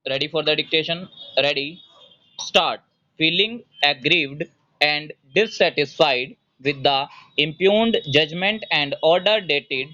Ready for the dictation? Ready? Start. Feeling aggrieved and dissatisfied with the impugned judgment and order dated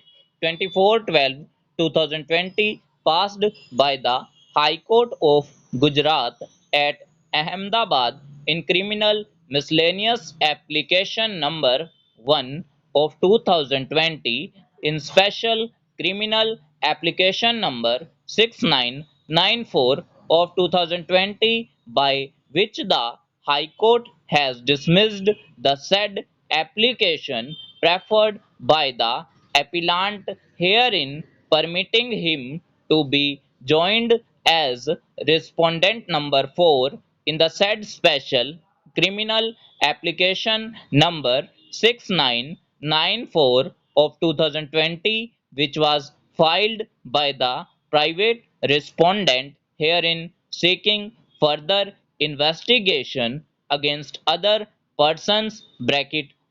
24/12/2020 passed by the High Court of Gujarat at Ahmedabad in criminal miscellaneous application number 1 of 2020 in special criminal application number 6994 of 2020, by which the High Court has dismissed the said application preferred by the appellant, herein permitting him to be joined as respondent number 4 in the said special criminal application number 6994 of 2020, which was filed by the private respondent, herein seeking further investigation against other persons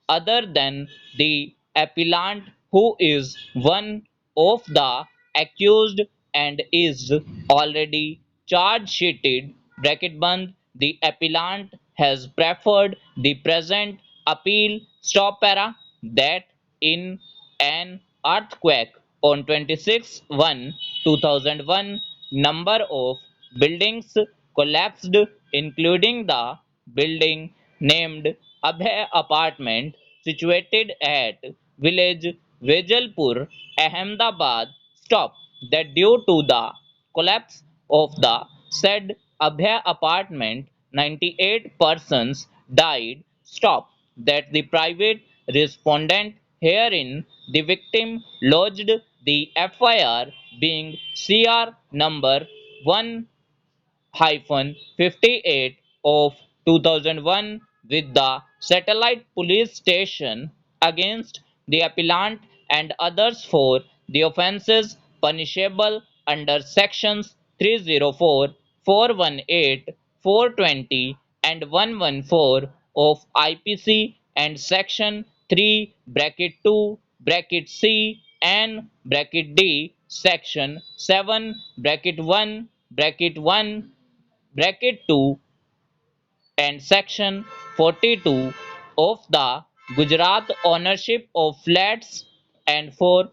other than the appellant, who is one of the accused and is already charge sheeted the appellant has preferred the present appeal stop para that in an earthquake on 26/1/2001 number of buildings collapsed, including the building named Abhay Apartment, situated at village Vejalpur, Ahmedabad. Stop. That due to the collapse of the said Abhay Apartment, 98 persons died. Stop. That the private respondent, herein the victim, lodged the FIR being CR number 1-58 of 2001 with the satellite police station against the appellant and others for the offences punishable under sections 304, 418, 420 and 114 of IPC and section 3 bracket 2 bracket C and bracket D, section 7 bracket 1 bracket 1 bracket 2 and section 42 of the Gujarat Ownership of Flats and for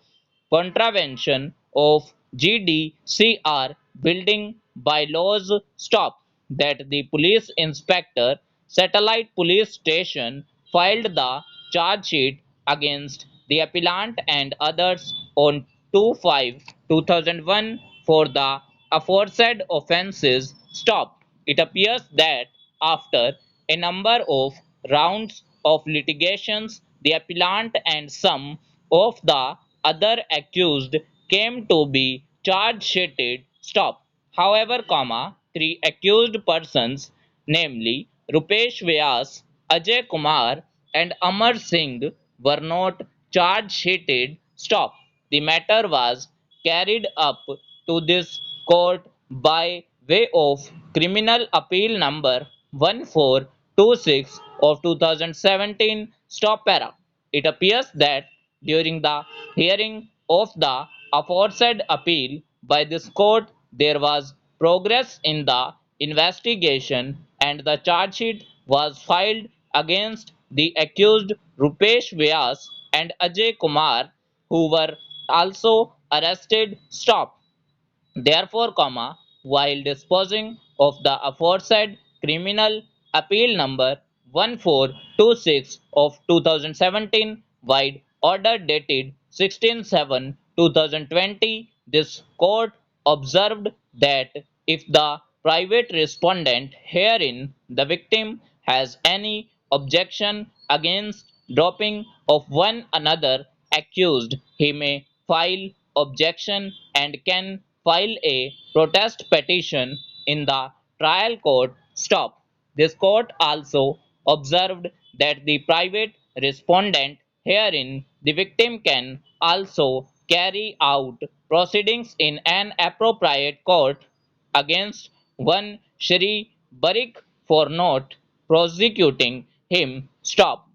contravention of GDCR building bylaws. Stop. That the police inspector, satellite police station, filed the charge sheet against the appellant and others on 2/5/2001 for the aforesaid offences. Stop. It appears that after a number of rounds of litigations, the appellant and some of the other accused came to be charge sheeted. Stop. However, three accused persons, namely Rupesh Vyas, Ajay Kumar, and Amar Singh, were not charge sheeted. Stop. The matter was carried up to this court by way of criminal appeal number 1426 of 2017. Stop para. It appears that during the hearing of the aforesaid appeal by this court, there was progress in the investigation and the charge sheet was filed against the accused Rupesh Vyas and Ajay Kumar, who were also arrested. Stop. Therefore, while disposing of the aforesaid criminal appeal number 1426 of 2017 wide order dated 16/7/2020, this court observed that if the private respondent, herein the victim, has any objection against dropping of one another accused, he may file objection and can file a protest petition in the trial court. Stop. This court also observed that the private respondent, herein the victim, can also carry out proceedings in an appropriate court against one Shri Barik for not prosecuting him. Stop.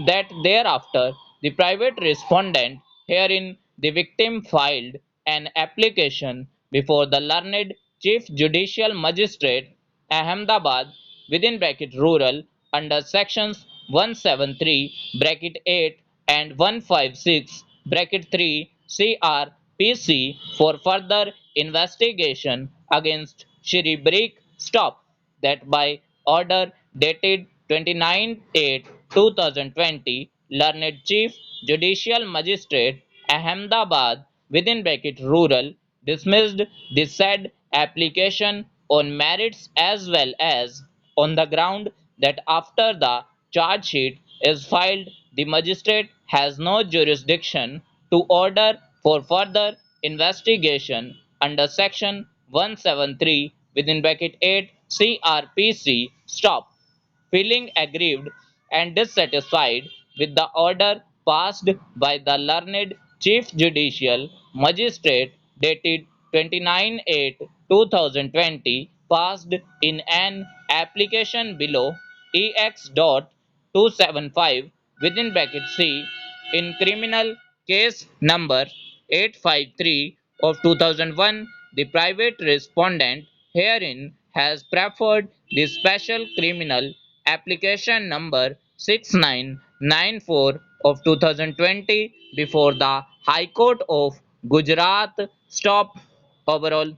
That thereafter the private respondent, herein the victim, filed an application before the learned Chief Judicial Magistrate, Ahmedabad within bracket rural under sections 173 bracket 8 and 156 bracket 3 CRPC for further investigation against Shri Brick Stop that by order dated 29/8/2020, learned Chief Judicial Magistrate, Ahmedabad within bracket rural dismissed the said application on merits as well as on the ground that after the charge sheet is filed, the magistrate has no jurisdiction to order for further investigation under section 173 within bracket 8 CRPC. Stop. Feeling aggrieved and dissatisfied with the order passed by the learned Chief Judicial Magistrate dated 29/8/2020, passed in an application below EX.275 within bracket C in criminal case number 853 of 2001, the private respondent herein has preferred the special criminal application number 6994 of 2020 before the High Court of Gujarat. Stop. Overall